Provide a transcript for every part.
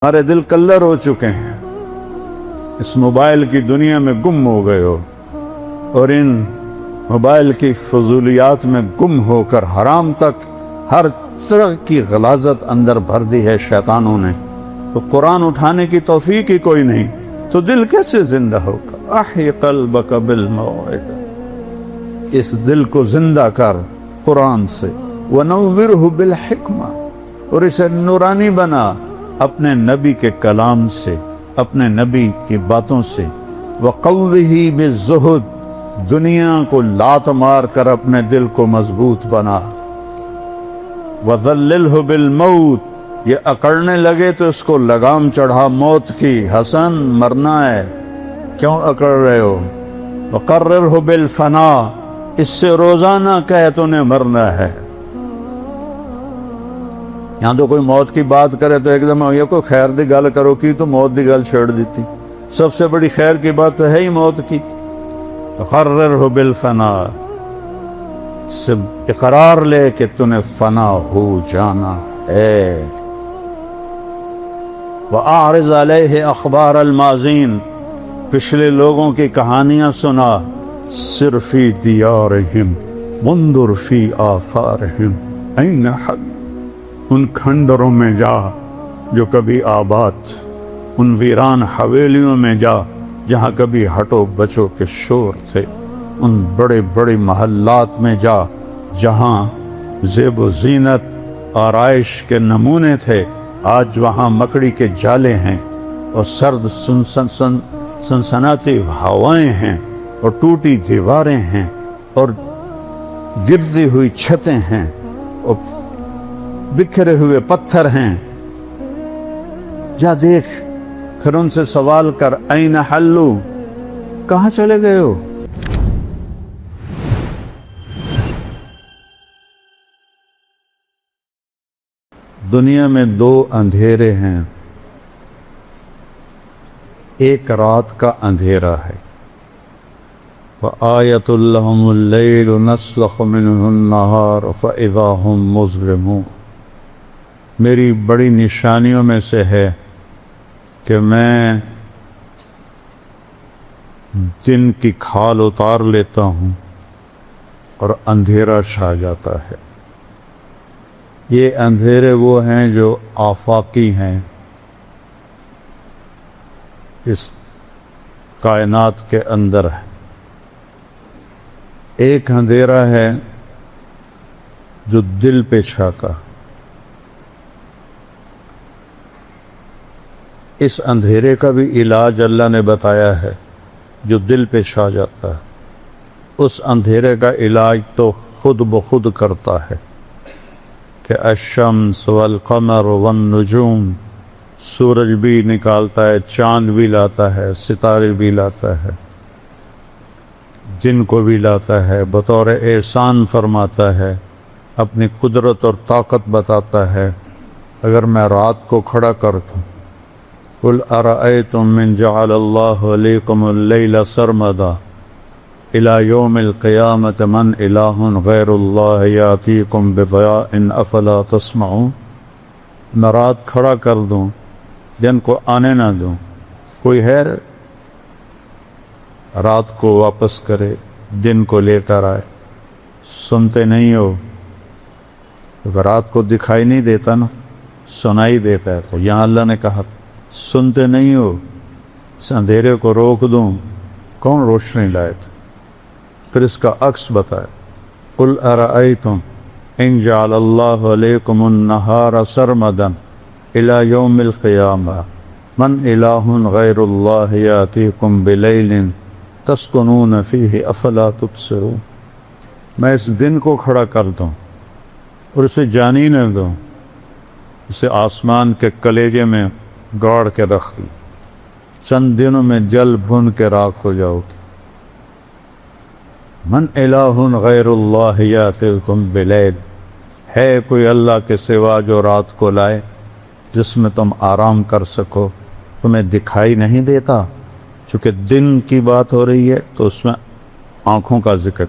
ہمارے دل کلر ہو چکے ہیں، اس موبائل کی دنیا میں گم ہو گئے ہو، اور ان موبائل کی فضولیات میں گم ہو کر حرام تک ہر طرح کی غلاظت اندر بھر دی ہے شیطانوں نے، تو قرآن اٹھانے کی توفیق ہی کوئی نہیں، تو دل کیسے زندہ ہوگا؟ احی قلبک بالموعظہ، اس دل کو زندہ کر قرآن سے، ونورہ بالحکمہ، اور اسے نورانی بنا اپنے نبی کے کلام سے، اپنے نبی کی باتوں سے، وقوہ بالزہد، دنیا کو لات مار کر اپنے دل کو مضبوط بنا، وذللہ بالموت، یہ اکڑنے لگے تو اس کو لگام چڑھا موت کی، حسن مرنا ہے کیوں اکڑ رہے ہو؟ وقررہ بالفنا، اس سے روزانہ کہے تو نے مرنا ہے۔ یہاں تو کوئی موت کی بات کرے تو ایک دم یہ کوئی خیر دی گل کرو کی تو موت دی گل چھیڑ دیتی، سب سے بڑی خیر کی بات تو ہے ہی موت کی۔ وقررہ بالفنا، سے اقرار لے کہ تو نے فنا ہو جانا ہے۔ وَأَعْرِضْ عَلَيْهِ أَخْبَارَ الْمَاضِينَ، پچھلے لوگوں کی کہانیاں سنا، سِرْ فِي دِيَارِهِمْ وَانْظُرْ فِي آثَارِهِمْ أَيْنَ حَقٍّ، ان کھنڈروں میں جا جو کبھی آباد، ان ویران حویلیوں میں جا جہاں کبھی ہٹو بچو کے شور تھے، ان بڑے بڑے محلات میں جا جہاں زیب و زینت آرائش کے نمونے تھے، آج وہاں مکڑی کے جالے ہیں اور سرد سنسناتی ہوائیں ہیں اور ٹوٹی دیواریں ہیں اور گرتی ہوئی چھتیں ہیں اور بکھرے ہوئے پتھر ہیں۔ جا دیکھ، پھر ان سے سوال کر، این حلو، کہاں چلے گئے ہو؟ دنیا میں دو اندھیرے ہیں، ایک رات کا اندھیرا ہے، وَآیَةٌ لَهُمُ اللَّيْلُ نَسْلَخُ مِنْهُ النَّهَارَ فَإِذَا هُمْ مُظْلِمُونَ، میری بڑی نشانیوں میں سے ہے کہ میں دن کی کھال اتار لیتا ہوں اور اندھیرا چھا جاتا ہے۔ یہ اندھیرے وہ ہیں جو آفاقی ہیں، اس کائنات کے اندر ہے۔ ایک اندھیرا ہے جو دل پہ چھاتا، اس اندھیرے کا بھی علاج اللہ نے بتایا ہے، جو دل پہ چھا جاتا ہے اس اندھیرے کا علاج تو خود بخود کرتا ہے کہ الشمس والقمر والنجوم، سورج بھی نکالتا ہے، چاند بھی لاتا ہے، ستارے بھی لاتا ہے، دن کو بھی لاتا ہے، بطور احسان فرماتا ہے، اپنی قدرت اور طاقت بتاتا ہے۔ اگر میں رات کو کھڑا کر دوں، قل ارأیتم من جعل اللہ علیکم اللیل سرمدا الی یوم القیامت من الہ غیر اللہ یاتیکم بضیاء افلا تسمعون، میں رات کھڑا کر دوں، دن کو آنے نہ دوں، کوئی ہے رات کو واپس کرے، دن کو لے کر آئے؟ سنتے نہیں ہو؟ اگر رات کو دکھائی نہیں دیتا نا، سنائی دیتا ہے، تو یہاں اللہ نے کہا سنتے نہیں ہو، اس اندھیرے کو روک دوں، کون روشنی لائے تھے؟ پھر اس کا عکس بتائے، قل ارأیتم ان جعل اللہ علیکم النہار سرمدا الی یوم القیامہ من الہ غیر اللہ یاتیکم بلیل تسکنون فیہ افلا تبصرون، میں اس دن کو کھڑا کر دوں اور اسے جانی نہ دوں، اسے آسمان کے کلیجے میں گاڑ کے رکھ دوں، چند دنوں میں جل بھن کے راکھ ہو جاؤ گی۔ من الہ غیر اللہ یاتیکم بلیل، ہے کوئی اللہ کے سوا جو رات کو لائے جس میں تم آرام کر سکو؟ تمہیں دکھائی نہیں دیتا؟ چونکہ دن کی بات ہو رہی ہے تو اس میں آنکھوں کا ذکر،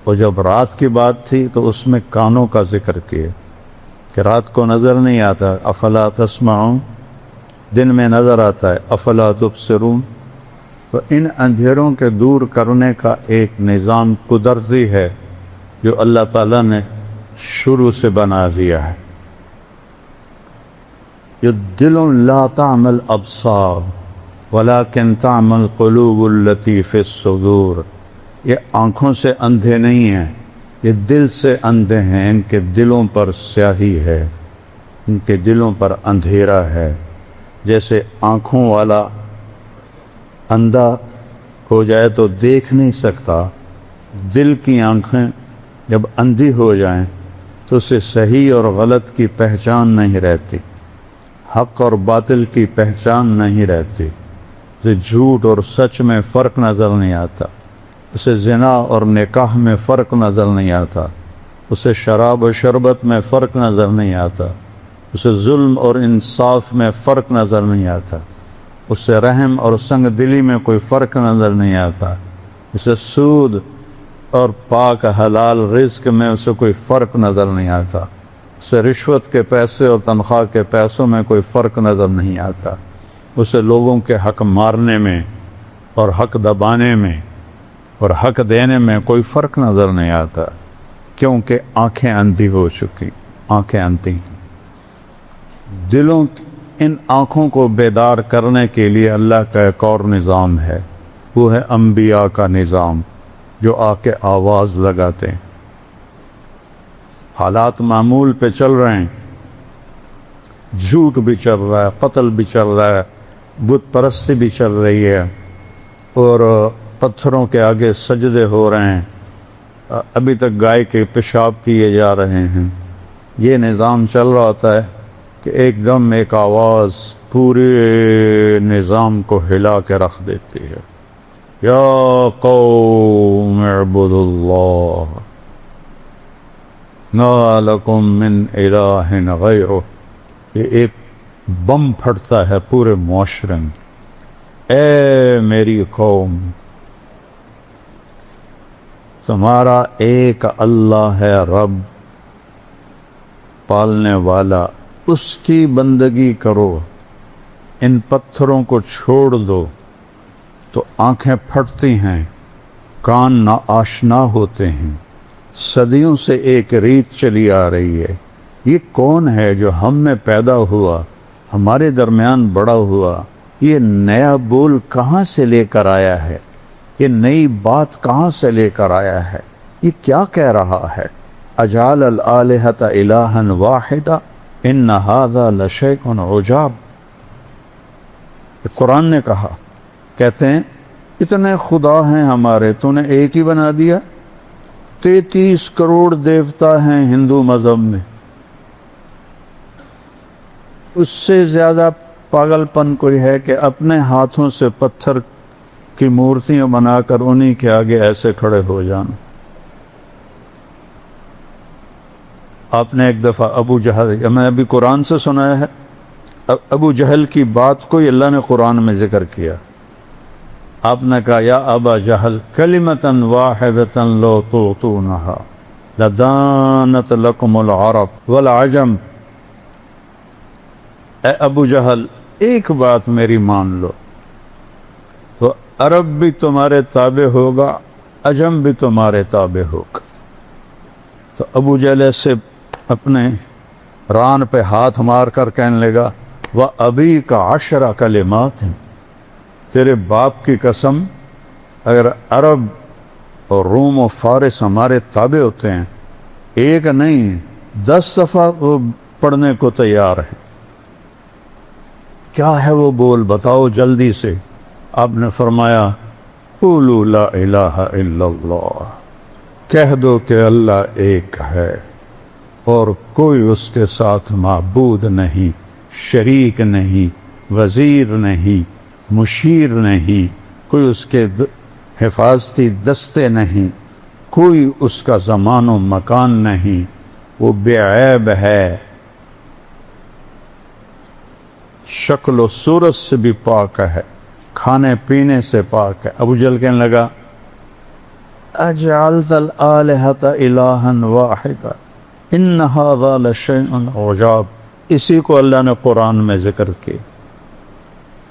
اور جب رات کی بات تھی تو اس میں کانوں کا ذکر کیا۔ کہ رات کو نظر نہیں آتا، افلا تسمعون، دن میں نظر آتا ہے، افلا تبصرون۔ تو ان اندھیروں کے دور کرنے کا ایک نظام قدرتی ہے جو اللہ تعالیٰ نے شروع سے بنا دیا ہے۔ یہ دل لا تعمل ابصار ولکن تعمل قلوب التی فی الصدور، یہ آنکھوں سے اندھے نہیں ہیں، یہ دل سے اندھے ہیں، ان کے دلوں پر سیاہی ہے، ان کے دلوں پر اندھیرا ہے۔ جیسے آنکھوں والا اندھا ہو جائے تو دیکھ نہیں سکتا، دل کی آنکھیں جب اندھی ہو جائیں تو اسے صحیح اور غلط کی پہچان نہیں رہتی، حق اور باطل کی پہچان نہیں رہتی، اسے جھوٹ اور سچ میں فرق نظر نہیں آتا، اسے زنا اور نکاح میں فرق نظر نہیں آتا، اسے شراب و شربت میں فرق نظر نہیں آتا، اسے ظلم اور انصاف میں فرق نظر نہیں آتا، اسے رحم اور سنگ دلی میں کوئی فرق نظر نہیں آتا، اسے سود اور پاک حلال رزق میں اسے کوئی فرق نظر نہیں آتا، اسے رشوت کے پیسے اور تنخواہ کے پیسوں میں کوئی فرق نظر نہیں آتا، اسے لوگوں کے حق مارنے میں اور حق دبانے میں اور حق دینے میں کوئی فرق نظر نہیں آتا، کیونکہ آنکھیں اندھی ہو چکی، آنکھیں اندھی۔ دلوں ان آنکھوں کو بیدار کرنے کے لیے اللہ کا ایک اور نظام ہے، وہ ہے انبیاء کا نظام جو آ کے آواز لگاتے ہیں۔ حالات معمول پہ چل رہے ہیں، جھوٹ بھی چل رہا ہے، قتل بھی چل رہا ہے، بت پرستی بھی چل رہی ہے، اور پتھروں کے آگے سجدے ہو رہے ہیں، ابھی تک گائے کے پیشاب کیے جا رہے ہیں۔ یہ نظام چل رہا ہوتا ہے کہ ایک دم ایک آواز پورے نظام کو ہلا کے رکھ دیتی ہے، یا قوم اعبدوا اللہ ما لکم من الہ غیرہ۔ یہ ایک بم پھٹتا ہے پورے معاشرے میں، اے میری قوم، تمہارا ایک اللہ ہے، رب پالنے والا، اس کی بندگی کرو، ان پتھروں کو چھوڑ دو۔ تو آنکھیں پھٹتی ہیں، کان ناآشنا ہوتے ہیں، صدیوں سے ایک ریت چلی آ رہی ہے۔ یہ کون ہے جو ہم میں پیدا ہوا، ہمارے درمیان بڑا ہوا؟ یہ نیا بول کہاں سے لے کر آیا ہے؟ یہ نئی بات کہاں سے لے کر آیا ہے؟ یہ کیا کہہ رہا ہے؟ اجعل الآلہۃ الہا واحدا ان ھذا لشیء عجاب۔ قرآن نے کہا، کہتے ہیں اتنے خدا ہیں ہمارے، تو نے ایک ہی بنا دیا؟ 33 کروڑ دیوتا ہیں ہندو مذہب میں، اس سے زیادہ پاگل پن کوئی ہے کہ اپنے ہاتھوں سے پتھر کی مورتیاں بنا کر انہی کے آگے ایسے کھڑے ہو جانا۔ آپ نے ایک دفعہ ابو جہل، میں ابھی قرآن سے سنایا ہے، ابو جہل کی بات کو اللہ نے قرآن میں ذکر کیا۔ آپ نے کہا، یا ابا جہل کلمۃ واحدۃ لو تعطونھا لدانت لکم العرب والعجم۔ اے ابو جہل، ایک بات میری مان لو تو عرب بھی تمہارے تابع ہوگا، عجم بھی تمہارے تابع ہوگا۔ تو ابو جہل سے اپنے ران پہ ہاتھ مار کر کہنے لگا، وَأَبِيكَ 10 کلمات ہیں، تیرے باپ کی قسم، اگر عرب اور روم و فارس ہمارے تابع ہوتے ہیں، ایک نہیں 10 دفعہ وہ پڑھنے کو تیار ہے۔ کیا ہے وہ بول، بتاؤ جلدی سے۔ آپ نے فرمایا، قولوا لا الہ الا اللہ، کہہ دو کہ اللہ ایک ہے اور کوئی اس کے ساتھ معبود نہیں، شریک نہیں، وزیر نہیں، مشیر نہیں، کوئی اس کے حفاظتی دستے نہیں، کوئی اس کا زمان و مکان نہیں، وہ بے عیب ہے، شکل و صورت سے بھی پاک ہے، کھانے پینے سے پاک ہے۔ ابو جہل کہنے لگا، اجعلت الآلہۃ الہا واحدا، ان ھذا لشیء عجاب، اسی کو اللہ نے قرآن میں ذکر کی۔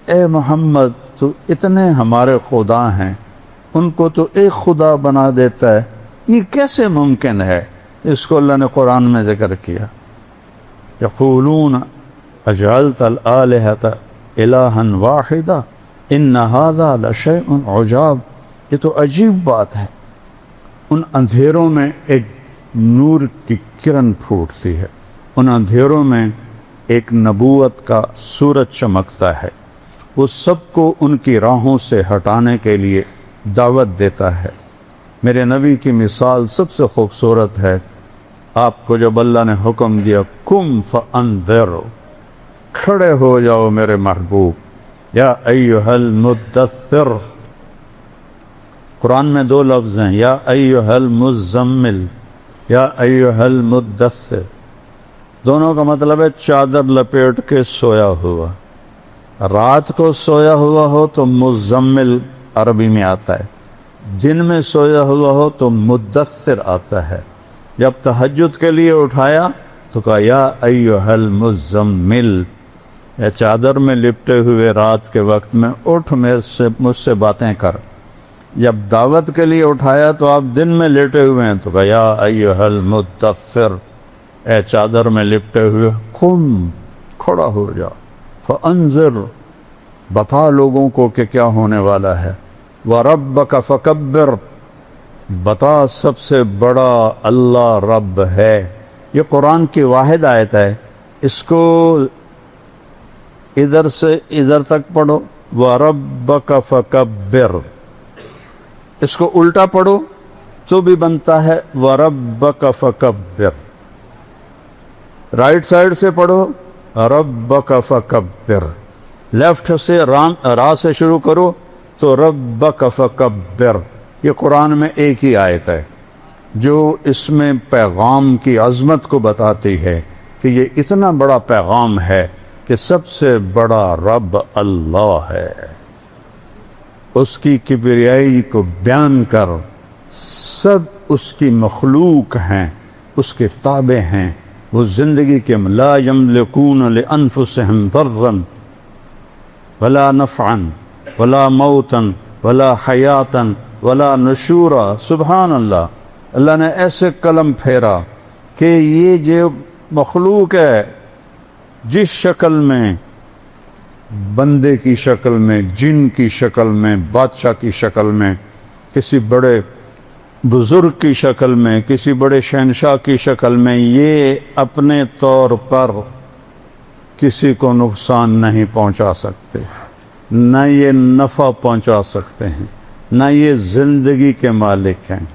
اے محمد تو اتنے ہمارے خدا ہیں، ان کو تو ایک خدا بنا دیتا ہے، یہ کیسے ممکن ہے؟ اس کو اللہ نے قرآن میں ذکر کیا۔ یقولون اجعلت الآلہۃ الہا واحدا ان ھذا لشیء عجاب، یہ تو عجیب بات ہے۔ ان اندھیروں میں ایک نور کی کرن پھوٹتی ہے، ان اندھیروں میں ایک نبوت کا سورج چمکتا ہے، وہ سب کو ان کی راہوں سے ہٹانے کے لیے دعوت دیتا ہے۔ میرے نبی کی مثال سب سے خوبصورت ہے۔ آپ کو جب اللہ نے حکم دیا قم فانذر، کھڑے ہو جاؤ میرے محبوب، یا ایھا المدثر، قرآن میں دو لفظ ہیں، یا ایھا المزمل، یا ایھا المدثر، دونوں کا مطلب ہے چادر لپیٹ کے سویا ہوا۔ رات کو سویا ہوا ہو تو مزمل عربی میں آتا ہے، دن میں سویا ہوا ہو تو مدثر آتا ہے۔ جب تہجد کے لیے اٹھایا تو کہا یا ایھا المزمل، یا چادر میں لپٹے ہوئے رات کے وقت میں اٹھ مجھ سے باتیں کر۔ جب دعوت کے لیے اٹھایا تو آپ دن میں لیٹے ہوئے ہیں تو کہا یا ایھا المدثر، اے چادر میں لپٹے ہوئے قم، کھڑا ہو جا، فانذر، بتا لوگوں کو کہ کیا ہونے والا ہے، وَرَبَّكَ فَكَبِّرْ، بتا سب سے بڑا اللہ رب ہے۔ یہ قرآن کی واحد آیت ہے، اس کو ادھر سے ادھر تک پڑھو، وَرَبَّكَ فَكَبِّرْ، اس کو الٹا پڑھو تو بھی بنتا ہے وَرَبَّكَ فَكَبِّرْ، رائٹ سائڈ سے پڑھو رَبَّكَ فَكَبِّرْ، لیفٹ سے را سے شروع کرو تو رَبَّكَ فَكَبِّرْ۔ یہ قرآن میں ایک ہی آیت ہے جو اس میں پیغام کی عظمت کو بتاتی ہے کہ یہ اتنا بڑا پیغام ہے کہ سب سے بڑا رب اللہ ہے، اس کی کبریائی کو بیان کر، سب اس کی مخلوق ہیں، اس کے تابع ہیں، وہ زندگی کے لا یملکون لانفسہم ضرا ولا نفعا ولا موتا ولا حیاتا ولا نشورا۔ سبحان اللہ، اللہ نے ایسے قلم پھیرا کہ یہ جو مخلوق ہے، جس شکل میں، بندے کی شکل میں، جن کی شکل میں، بادشاہ کی شکل میں، کسی بڑے بزرگ کی شکل میں، کسی بڑے شہنشاہ کی شکل میں، یہ اپنے طور پر کسی کو نقصان نہیں پہنچا سکتے، نہ یہ نفع پہنچا سکتے ہیں، نہ یہ زندگی کے مالک ہیں،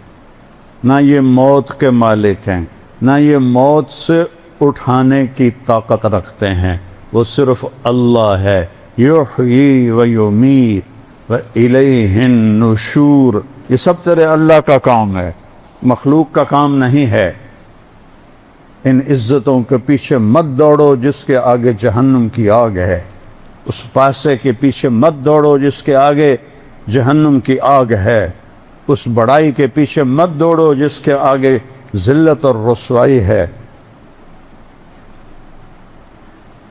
نہ یہ موت کے مالک ہیں، نہ یہ موت سے اٹھانے کی طاقت رکھتے ہیں، وہ صرف اللہ ہے۔ یحیی و یمیت و الیہ النشور، یہ سب تیرے اللہ کا کام ہے، مخلوق کا کام نہیں ہے۔ ان عزتوں کے پیچھے مت دوڑو جس کے آگے جہنم کی آگ ہے، اس پیسے کے پیچھے مت دوڑو جس کے آگے جہنم کی آگ ہے، اس بڑائی کے پیچھے مت دوڑو جس کے آگے ذلت اور رسوائی ہے۔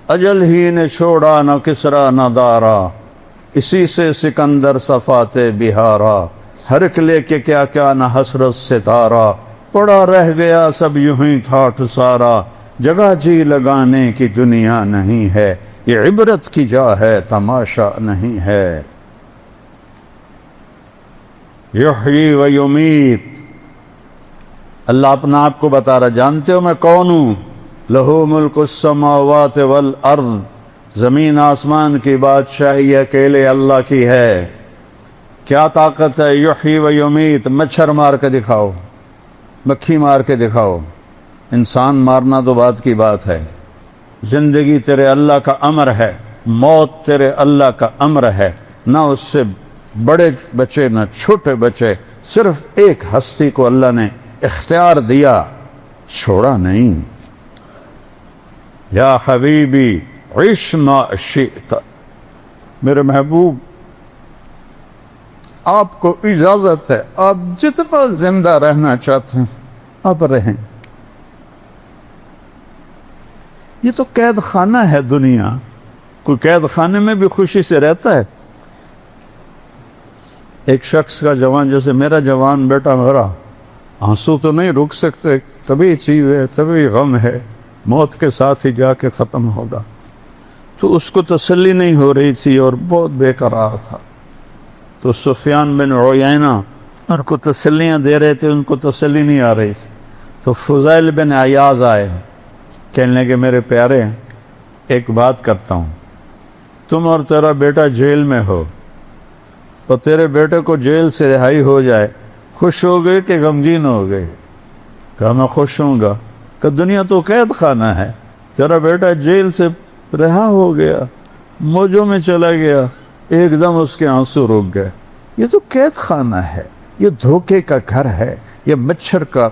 اجل ہی نے چھوڑا نہ کسرا نہ دارا، اسی سے سکندر صفات بہارا، ہرکلے کے کیا کیا نہ حسرت ستارہ، پڑا رہ گیا سب یوں ہی ٹھاٹھ سارا، جگہ جی لگانے کی دنیا نہیں ہے، یہ عبرت کی جا ہے تماشا نہیں ہے۔ یحیی و یمیت، اللہ اپنا آپ کو بتا رہا، جانتے ہو میں کون ہوں؟ لہو ملک السماوات والارض، زمین آسمان کی بادشاہی اکیلے اللہ کی ہے۔ کیا طاقت ہے؟ یحیی و یمیت، مچھر مار کے دکھاؤ، مکھی مار کے دکھاؤ، انسان مارنا تو بات کی بات ہے۔ زندگی تیرے اللہ کا امر ہے، موت تیرے اللہ کا امر ہے، نہ اس سے بڑے بچے نہ چھوٹے بچے، صرف ایک ہستی کو اللہ نے اختیار دیا، چھوڑا نہیں۔ یا حبیبی عش ما شئت، میرے محبوب آپ کو اجازت ہے، آپ جتنا زندہ رہنا چاہتے ہیں آپ رہیں، یہ تو قید خانہ ہے دنیا. کوئی قید خانے میں بھی خوشی سے رہتا ہے؟ ایک شخص کا جوان، جیسے میرا جوان بیٹا مرا، آنسو تو نہیں رک سکتے، طبی چیز ہے، طبی غم ہے، موت کے ساتھ ہی جا کے ختم ہوگا. تو اس کو تسلی نہیں ہو رہی تھی اور بہت بے قرار تھا. تو سفیان بن عیینہ ان کو تسلیاں دے رہے تھے، ان کو تسلی نہیں آ رہی تھی. تو فضیل بن عیاض آئے، کہنے لگے میرے پیارے ایک بات کرتا ہوں، تم اور تیرا بیٹا جیل میں ہو اور تیرے بیٹے کو جیل سے رہائی ہو جائے، خوش ہو گئے کہ غمگین ہو گئے؟ کہا میں خوش ہوں گا. کہ دنیا تو قید خانہ ہے، تیرا بیٹا جیل سے رہا ہو گیا، موجوں میں چلا گیا، ایک دم اس کے آنسو رک گئے. یہ تو قید خانہ ہے، یہ دھوکے کا گھر ہے، یہ مچھر کا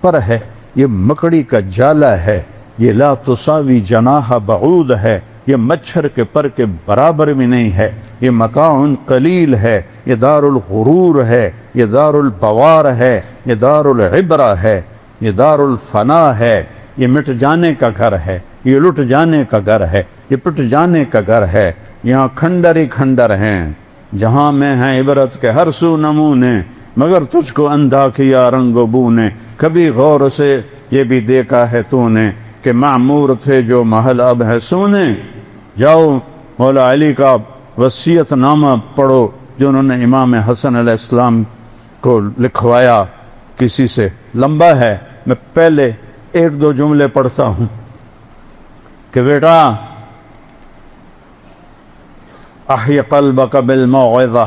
پر ہے، یہ مکڑی کا جالا ہے، یہ لا تساوی جناح بعود ہے، یہ مچھر کے پر کے برابر بھی نہیں ہے، یہ متاع قلیل ہے، یہ دار الغرور ہے، یہ دار البوار ہے، یہ دار العبرہ ہے، یہ دار الفنا ہے، یہ مٹ جانے کا گھر ہے، یہ لٹ جانے کا گھر ہے، یہ پٹ جانے کا گھر ہے. یہاں کھنڈر ہی کھنڈر ہیں، جہاں میں ہیں عبرت کے ہر سو نمونے، مگر تجھ کو اندھا کیا رنگ و بو نے. کبھی غور سے یہ بھی دیکھا ہے تو نے کہ معمور تھے جو محل اب ہے سونے. جاؤ مولا علی کا وصیت نامہ پڑھو جو انہوں نے امام حسن علیہ السلام کو لکھوایا کسی سے، لمبا ہے، میں پہلے ایک دو جملے پڑھتا ہوں کہ بیٹا احی قلبک بالموعظہ،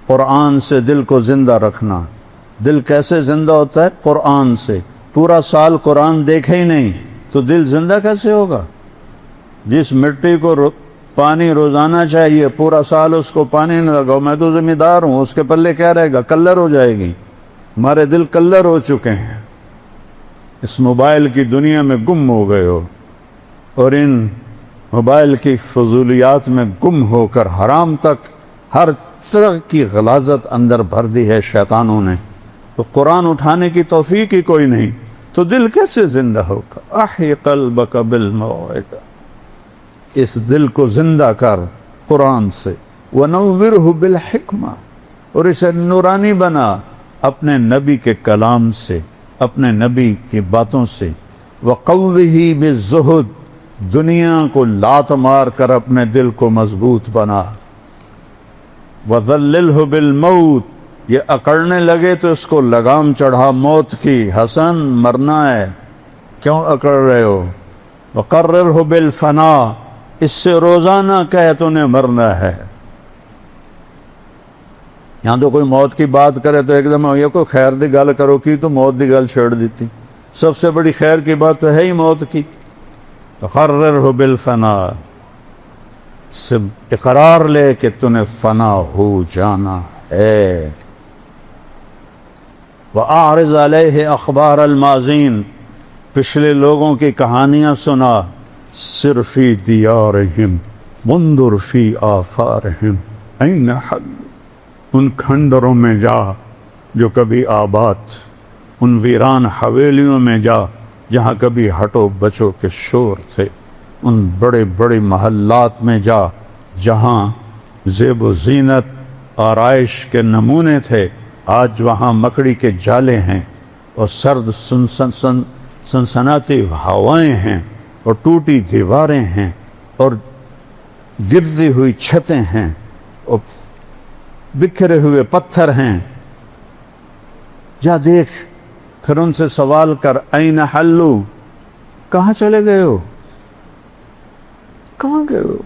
قرآن سے دل کو زندہ رکھنا. دل کیسے زندہ ہوتا ہے؟ قرآن سے. پورا سال قرآن دیکھے ہی نہیں تو دل زندہ کیسے ہوگا؟ جس مٹی کو پانی روزانہ چاہیے، پورا سال اس کو پانی نہ لگاؤ، میں تو ذمہ دار ہوں، اس کے پلے کیا رہے گا؟ کلر ہو جائے گی. ہمارے دل کلر ہو چکے ہیں، اس موبائل کی دنیا میں گم ہو گئے ہو، اور ان موبائل کی فضولیات میں گم ہو کر حرام تک ہر طرح کی غلاظت اندر بھر دی ہے شیطانوں نے. تو قرآن اٹھانے کی توفیق ہی کوئی نہیں، تو دل کیسے زندہ ہوگا؟ احی قلبک بالموعظہ، اس دل کو زندہ کر قرآن سے. ونورہ بالحکمہ، اور اسے نورانی بنا اپنے نبی کے کلام سے، اپنے نبی کی باتوں سے. وقوہ بالزہد، دنیا کو لات مار کر اپنے دل کو مضبوط بنا. وذللہ بالموت، یہ اکڑنے لگے تو اس کو لگام چڑھا موت کی. حسن مرنا ہے، کیوں اکڑ رہے ہو؟ وقررہ بالفنا، اس سے روزانہ کہے تو نے مرنا ہے. یہاں تو کوئی موت کی بات کرے تو ایک دم یہ کوئی خیر دی گل کرو کی تو موت دی گل چھیڑ دیتی. سب سے بڑی خیر کی بات تو ہے ہی موت کی. وقررہ بالفنا، سے اقرار لے کہ تو نے فنا ہو جانا ہے. وَأَعْرِضْ عَلَيْهِ أَخْبَارَ الْمَاضِينَ، پچھلے لوگوں کی کہانیاں سنا. سِرْ فِي دِيَارِهِمْ وَانْظُرْ فِي آثَارِهِمْ أَيْنَ حَلُّوا، ان کھنڈروں میں جا جو کبھی آباد، ان ویران حویلیوں میں جا جہاں کبھی ہٹو بچو کے شور تھے، ان بڑے بڑے محلات میں جا جہاں زیب و زینت آرائش کے نمونے تھے، آج وہاں مکڑی کے جالے ہیں اور سرد سنسناتی ہوائیں ہیں اور ٹوٹی دیواریں ہیں اور گرتی ہوئی چھتیں ہیں اور بکھرے ہوئے پتھر ہیں. جا دیکھ، پھر ان سے سوال کر این حلو، کہاں چلے گئے ہو؟ کہاں گئے ہو؟